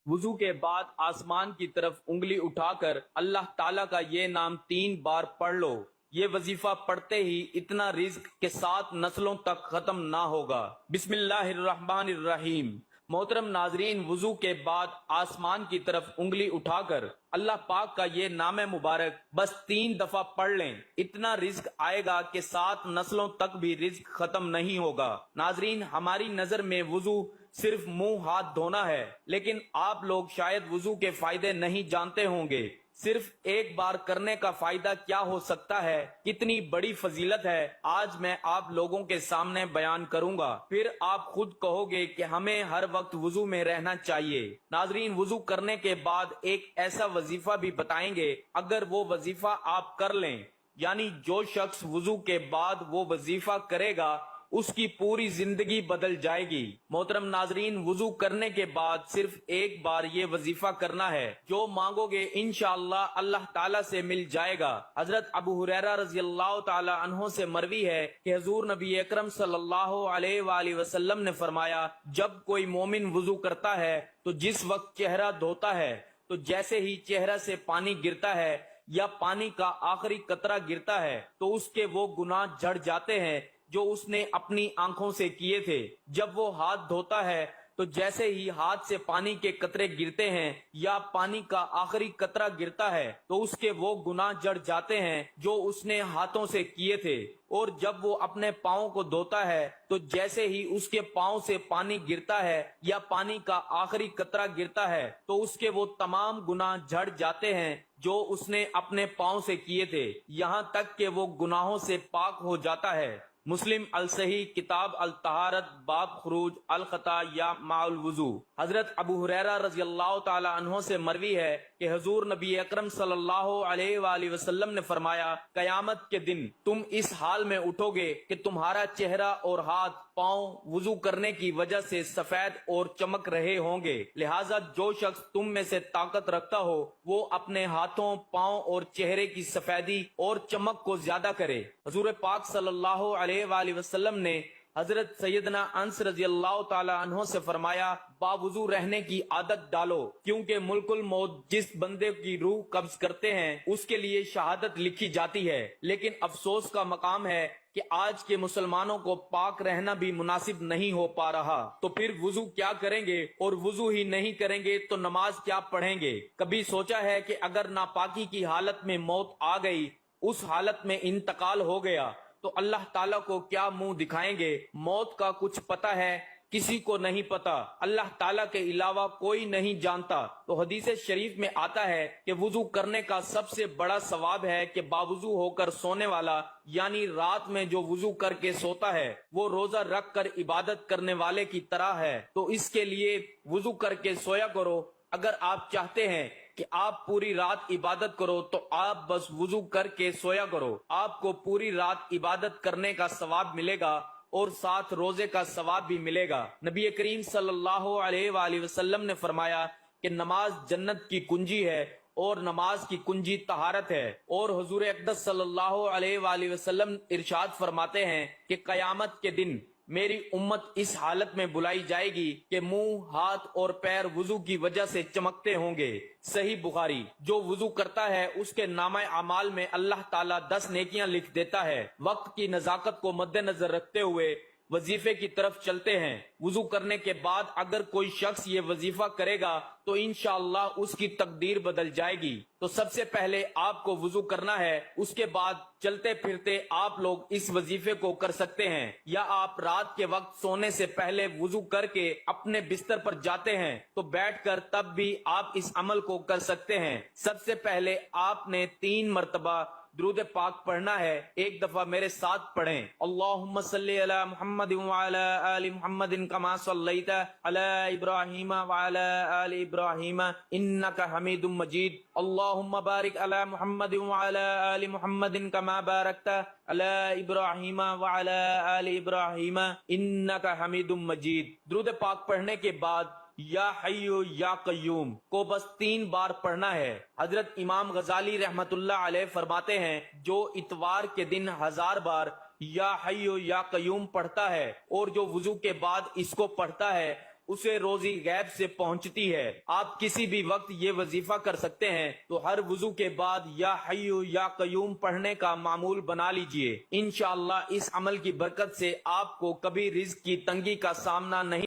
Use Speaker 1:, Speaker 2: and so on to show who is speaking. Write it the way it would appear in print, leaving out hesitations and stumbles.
Speaker 1: وضو کے بعد آسمان کی طرف انگلی اٹھا کر اللہ تعالیٰ کا یہ نام 3 بار پڑھ لو۔ یہ وظیفہ پڑھتے ہی اتنا رزق کے 7 نسلوں تک ختم نہ ہوگا۔ بسم اللہ الرحمن الرحیم۔ محترم ناظرین، وضو کے بعد آسمان کی طرف انگلی اٹھا کر اللہ پاک کا یہ نام مبارک بس 3 دفعہ پڑھ لیں، اتنا رزق آئے گا کہ 7 نسلوں تک بھی رزق ختم نہیں ہوگا۔ ناظرین، ہماری نظر میں وضو صرف منہ ہاتھ دھونا ہے، لیکن آپ لوگ شاید وضو کے فائدے نہیں جانتے ہوں گے۔ صرف ایک بار کرنے کا فائدہ کیا ہو سکتا ہے، کتنی بڑی فضیلت ہے، آج میں آپ لوگوں کے سامنے بیان کروں گا، پھر آپ خود کہو گے کہ ہمیں ہر وقت وضو میں رہنا چاہیے۔ ناظرین، وضو کرنے کے بعد ایک ایسا وظیفہ بھی بتائیں گے، اگر وہ وظیفہ آپ کر لیں، یعنی جو شخص وضو کے بعد وہ وظیفہ کرے گا اس کی پوری زندگی بدل جائے گی۔ محترم ناظرین، وضو کرنے کے بعد صرف ایک بار یہ وظیفہ کرنا ہے، جو مانگو گے انشاءاللہ اللہ تعالیٰ سے مل جائے گا۔ حضرت ابو ہریرہ رضی اللہ تعالی عنہ سے مروی ہے کہ حضور نبی اکرم صلی اللہ علیہ وآلہ وسلم نے فرمایا، جب کوئی مومن وضو کرتا ہے تو جس وقت چہرہ دھوتا ہے تو جیسے ہی چہرہ سے پانی گرتا ہے یا پانی کا آخری قطرہ گرتا ہے تو اس کے وہ گناہ جھڑ جاتے ہیں جو اس نے اپنی آنکھوں سے کیے تھے۔ جب وہ ہاتھ دھوتا ہے تو جیسے ہی ہاتھ سے پانی کے قطرے گرتے ہیں یا پانی کا آخری قطرہ گرتا ہے تو اس کے وہ گناہ جڑ جاتے ہیں جو اس نے ہاتھوں سے کیے تھے۔ اور جب وہ اپنے پاؤں کو دھوتا ہے تو جیسے ہی اس کے پاؤں سے پانی گرتا ہے یا پانی کا آخری قطرہ گرتا ہے تو اس کے وہ تمام گناہ جھڑ جاتے ہیں جو اس نے اپنے پاؤں سے کیے تھے، یہاں تک کہ وہ گناہوں سے پاک ہو جاتا ہے۔ مسلم الصحیح کتاب الطہارت باب خروج الخطا یا مع الوضو۔ حضرت ابو ہریرہ رضی اللہ تعالی عنہ سے مروی ہے کہ حضور نبی اکرم صلی اللہ علیہ وآلہ وسلم نے فرمایا، قیامت کے دن تم اس حال میں اٹھو گے کہ تمہارا چہرہ اور ہاتھ پاؤں وضو کرنے کی وجہ سے سفید اور چمک رہے ہوں گے، لہٰذا جو شخص تم میں سے طاقت رکھتا ہو وہ اپنے ہاتھوں، پاؤں اور چہرے کی سفیدی اور چمک کو زیادہ کرے۔ حضور پاک صلی اللہ علیہ وآلہ وسلم نے حضرت سیدنا انس رضی اللہ تعالی عنہ سے فرمایا، باوضو رہنے کی عادت ڈالو، کیونکہ ملک الموت جس بندے کی روح قبض کرتے ہیں اس کے لیے شہادت لکھی جاتی ہے، لیکن افسوس کا مقام ہے کہ آج کے مسلمانوں کو پاک رہنا بھی مناسب نہیں ہو پا رہا، تو پھر وضو کیا کریں گے؟ اور وضو ہی نہیں کریں گے تو نماز کیا پڑھیں گے؟ کبھی سوچا ہے کہ اگر ناپاکی کی حالت میں موت آ گئی، اس حالت میں انتقال ہو گیا تو اللہ تعالیٰ کو کیا منہ دکھائیں گے؟ موت کا کچھ پتہ ہے؟ کسی کو نہیں پتا، اللہ تعالیٰ کے علاوہ کوئی نہیں جانتا۔ تو حدیث شریف میں آتا ہے کہ وضو کرنے کا سب سے بڑا ثواب ہے کہ باوضو ہو کر سونے والا، یعنی رات میں جو وضو کر کے سوتا ہے وہ روزہ رکھ کر عبادت کرنے والے کی طرح ہے، تو اس کے لیے وضو کر کے سویا کرو۔ اگر آپ چاہتے ہیں کہ آپ پوری رات عبادت کرو تو آپ بس وضو کر کے سویا کرو، آپ کو پوری رات عبادت کرنے کا ثواب ملے گا اور ساتھ روزے کا ثواب بھی ملے گا۔ نبی کریم صلی اللہ علیہ وآلہ وسلم نے فرمایا کہ نماز جنت کی کنجی ہے اور نماز کی کنجی طہارت ہے، اور حضور اقدس صلی اللہ علیہ وآلہ وسلم ارشاد فرماتے ہیں کہ قیامت کے دن میری امت اس حالت میں بلائی جائے گی کہ منہ، ہاتھ اور پیر وضو کی وجہ سے چمکتے ہوں گے۔ صحیح بخاری۔ جو وضو کرتا ہے اس کے نامہ اعمال میں اللہ تعالیٰ 10 نیکیاں لکھ دیتا ہے۔ وقت کی نزاکت کو مد نظر رکھتے ہوئے وظیفے کی طرف چلتے ہیں۔ وضو کرنے کے بعد اگر کوئی شخص یہ وظیفہ کرے گا تو انشاءاللہ اس کی تقدیر بدل جائے گی۔ تو سب سے پہلے آپ کو وضو کرنا ہے، اس کے بعد چلتے پھرتے آپ لوگ اس وظیفے کو کر سکتے ہیں، یا آپ رات کے وقت سونے سے پہلے وضو کر کے اپنے بستر پر جاتے ہیں تو بیٹھ کر تب بھی آپ اس عمل کو کر سکتے ہیں۔ سب سے پہلے آپ نے 3 مرتبہ درود پاک پڑھنا ہے۔ ایک دفعہ میرے ساتھ پڑھیں، اللہم صلی علی محمد وعلی آل محمد کما صلیت علی ابراہیم وعلی آل ابراہیم انک حمید مجید، اللہم بارک علی محمد وعلی آل محمد کما بارکت علی ابراہیم وعلی آل ابراہیم انک حمید مجید۔ درود پاک پڑھنے کے بعد یا حیو یا قیوم کو بس 3 بار پڑھنا ہے۔ حضرت امام غزالی رحمت اللہ علیہ فرماتے ہیں، جو اتوار کے دن 1000 بار یا حیو یا قیوم پڑھتا ہے اور جو وضو کے بعد اس کو پڑھتا ہے اسے روزی غیب سے پہنچتی ہے۔ آپ کسی بھی وقت یہ وظیفہ کر سکتے ہیں، تو ہر وضو کے بعد یا حی یا قیوم پڑھنے کا معمول بنا لیجئے۔ انشاءاللہ اس عمل کی برکت سے آپ کو کبھی رزق کی تنگی کا سامنا نہیں